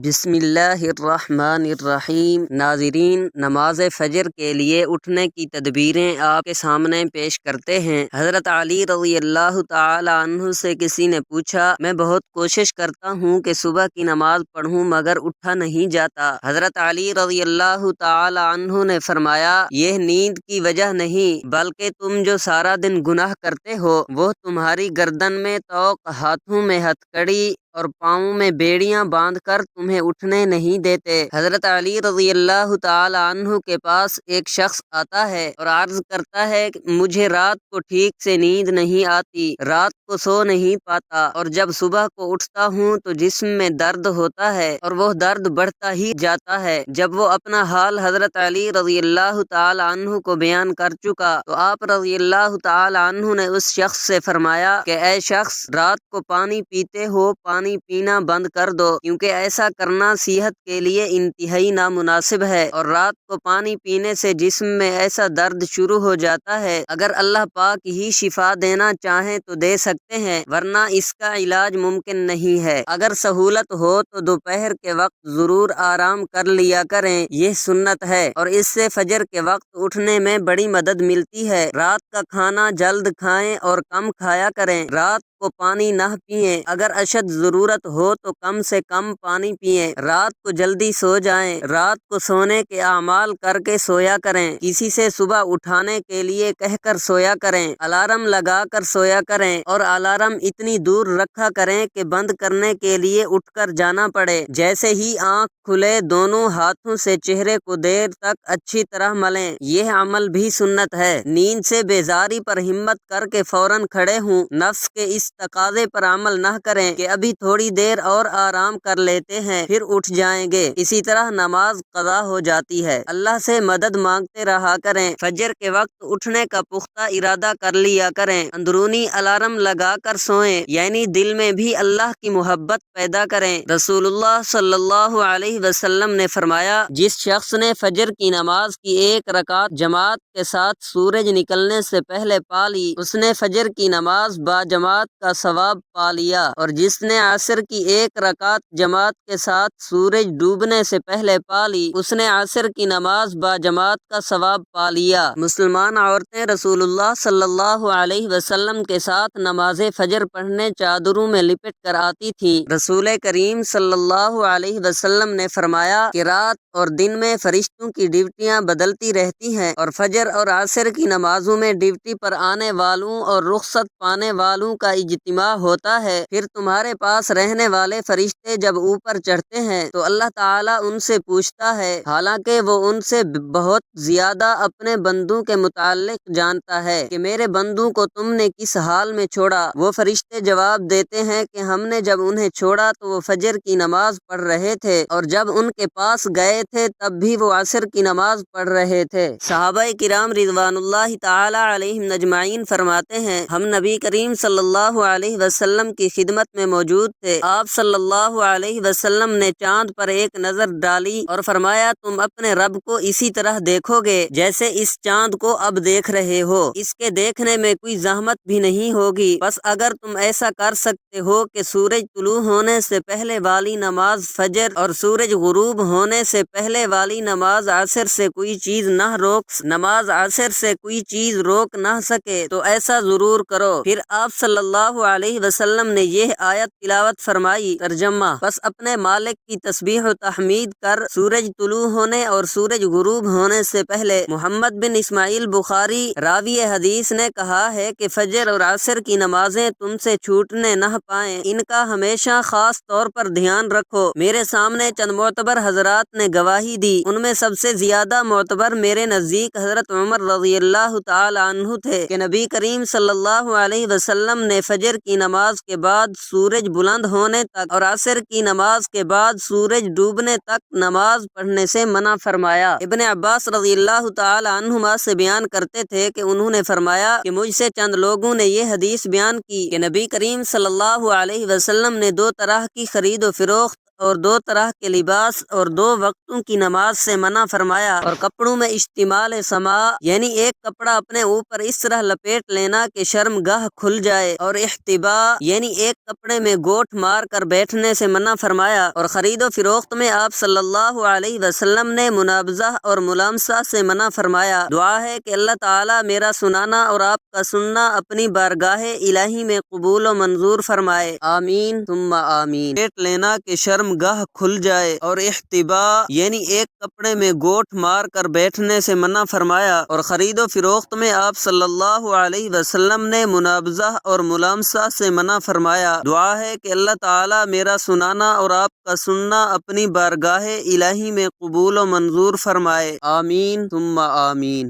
بسم اللہ الرحمن الرحیم۔ ناظرین، نماز فجر کے لیے اٹھنے کی تدبیریں آپ کے سامنے پیش کرتے ہیں۔ حضرت علی رضی اللہ تعالی عنہ سے کسی نے پوچھا، میں بہت کوشش کرتا ہوں کہ صبح کی نماز پڑھوں مگر اٹھا نہیں جاتا۔ حضرت علی رضی اللہ تعالی عنہ نے فرمایا، یہ نیند کی وجہ نہیں بلکہ تم جو سارا دن گناہ کرتے ہو وہ تمہاری گردن میں طوق، ہاتھوں میں ہتھکڑی اور پاؤں میں بیڑیاں باندھ کر تمہیں اٹھنے نہیں دیتے۔ حضرت علی رضی اللہ تعالی عنہ کے پاس ایک شخص آتا ہے اور عرض کرتا ہے کہ مجھے رات کو ٹھیک سے نیند نہیں آتی، رات کو سو نہیں پاتا اور جب صبح کو اٹھتا ہوں تو جسم میں درد ہوتا ہے اور وہ درد بڑھتا ہی جاتا ہے۔ جب وہ اپنا حال حضرت علی رضی اللہ تعالی عنہ کو بیان کر چکا تو آپ رضی اللہ تعالی عنہ نے اس شخص سے فرمایا کہ اے شخص، رات کو پانی پیتے ہو، پانی پینا بند کر دو، کیونکہ ایسا کرنا صحت کے لیے انتہائی نامناسب ہے اور رات کو پانی پینے سے جسم میں ایسا درد شروع ہو جاتا ہے، اگر اللہ پاک ہی شفا دینا چاہیں تو دے سکتے ہیں ورنہ اس کا علاج ممکن نہیں ہے۔ اگر سہولت ہو تو دوپہر کے وقت ضرور آرام کر لیا کریں، یہ سنت ہے اور اس سے فجر کے وقت اٹھنے میں بڑی مدد ملتی ہے۔ رات کا کھانا جلد کھائیں اور کم کھایا کریں، رات کو پانی نہ پئیں، اگر اشد ضرورت ہو تو کم سے کم پانی پئیں، رات کو جلدی سو جائیں، رات کو سونے کے اعمال کر کے سویا کریں، کسی سے صبح اٹھانے کے لیے کہہ کر سویا کریں، الارم لگا کر سویا کریں اور الارم اتنی دور رکھا کریں کہ بند کرنے کے لیے اٹھ کر جانا پڑے۔ جیسے ہی آنکھ کھلے دونوں ہاتھوں سے چہرے کو دیر تک اچھی طرح ملیں، یہ عمل بھی سنت ہے۔ نیند سے بیزاری پر ہمت کر کے فوراً کھڑے ہوں، نفس کے اس تقاضے پر عمل نہ کریں کہ ابھی تھوڑی دیر اور آرام کر لیتے ہیں پھر اٹھ جائیں گے، اسی طرح نماز قضا ہو جاتی ہے۔ اللہ سے مدد مانگتے رہا کریں، فجر کے وقت اٹھنے کا پختہ ارادہ کر لیا کریں، اندرونی الارم لگا کر سوئیں، یعنی دل میں بھی اللہ کی محبت پیدا کریں۔ رسول اللہ صلی اللہ علیہ وسلم نے فرمایا، جس شخص نے فجر کی نماز کی ایک رکعت جماعت کے ساتھ سورج نکلنے سے پہلے پا لی، اس نے فجر کی نماز با جماعت کا ثواب پا لیا، اور جس نے عصر کی ایک رکعت جماعت کے ساتھ سورج ڈوبنے سے پہلے پا لی، اس نے عصر کی نماز با جماعت کا ثواب پا لیا۔ مسلمان عورتیں رسول اللہ صلی اللہ علیہ وسلم کے ساتھ نماز فجر پڑھنے چادروں میں لپٹ کر آتی تھیں۔ رسول کریم صلی اللہ علیہ وسلم نے فرمایا کہ رات اور دن میں فرشتوں کی ڈیوٹیاں بدلتی رہتی ہیں اور فجر اور عصر کی نمازوں میں ڈیوٹی پر آنے والوں اور رخصت پانے والوں کا اجتماع ہوتا ہے، پھر تمہارے پاس رہنے والے فرشتے جب اوپر چڑھتے ہیں تو اللہ تعالیٰ ان سے پوچھتا ہے، حالانکہ وہ ان سے بہت زیادہ اپنے بندوں کے متعلق جانتا ہے، کہ میرے بندوں کو تم نے کس حال میں چھوڑا؟ وہ فرشتے جواب دیتے ہیں کہ ہم نے جب انہیں چھوڑا تو وہ فجر کی نماز پڑھ رہے تھے اور جب ان کے پاس گئے تھے تب بھی وہ عصر کی نماز پڑھ رہے تھے۔ صحابہ کرام رضوان اللہ تعالی علیہم اجمعین فرماتے ہیں، ہم نبی کریم صلی اللہ علیہ وسلم کی خدمت میں موجود تھے، آپ صلی اللہ علیہ وسلم نے چاند پر ایک نظر ڈالی اور فرمایا، تم اپنے رب کو اسی طرح دیکھو گے جیسے اس چاند کو اب دیکھ رہے ہو، اس کے دیکھنے میں کوئی زحمت بھی نہیں ہوگی، بس اگر تم ایسا کر سکتے ہو کہ سورج طلوع ہونے سے پہلے والی نماز فجر اور سورج غروب ہونے سے پہلے والی نماز عصر سے کوئی چیز روک نہ سکے تو ایسا ضرور کرو۔ پھر آپ صلی اللہ علیہ وسلم نے یہ آیت تلاوت فرمائی۔ ترجمہ: بس اپنے مالک کی تسبیح و تحمید کر سورج طلوع ہونے اور سورج غروب ہونے سے پہلے۔ محمد بن اسماعیل بخاری راوی حدیث نے کہا ہے کہ فجر اور عصر کی نمازیں تم سے چھوٹنے نہ پائیں، ان کا ہمیشہ خاص طور پر دھیان رکھو۔ میرے سامنے چند معتبر حضرات نے گواہی دی، ان میں سب سے زیادہ معتبر میرے نزدیک حضرت عمر رضی اللہ تعالی عنہ تھے کہ نبی کریم صلی اللہ علیہ وسلم نے فجر کی نماز کے بعد سورج بلند ہونے تک اور عصر کی نماز کے بعد سورج ڈوبنے تک نماز پڑھنے سے منع فرمایا۔ ابن عباس رضی اللہ تعالی عنہما سے بیان کرتے تھے کہ انہوں نے فرمایا کہ مجھ سے چند لوگوں نے یہ حدیث بیان کی کہ نبی کریم صلی اللہ علیہ وسلم نے دو طرح کی خرید و فروخت اور 2 طرح کے لباس اور 2 وقتوں کی نماز سے منع فرمایا، اور کپڑوں میں اشتمال سما یعنی ایک کپڑا اپنے اوپر اس طرح لپیٹ لینا کہ شرم گاہ کھل جائے، اور احتبا یعنی ایک کپڑے میں گوٹھ مار کر بیٹھنے سے منع فرمایا، اور خرید و فروخت میں آپ صلی اللہ علیہ وسلم نے منابضہ اور ملامسہ سے منع فرمایا۔ دعا ہے کہ اللہ تعالی میرا سنانا اور آپ کا سننا اپنی بارگاہ الہی میں قبول و منظور فرمائے، آمین ثم آمین۔ بیٹھ لینا کہ شرم گاہ کھل جائے، اور احتبا یعنی ایک کپڑے میں گوٹھ مار کر بیٹھنے سے منع فرمایا، اور خرید و فروخت میں آپ صلی اللہ علیہ وسلم نے منابضہ اور ملامسہ سے منع فرمایا۔ دعا ہے کہ اللہ تعالی میرا سنانا اور آپ کا سننا اپنی بارگاہ الہی میں قبول و منظور فرمائے، آمین ثم آمین۔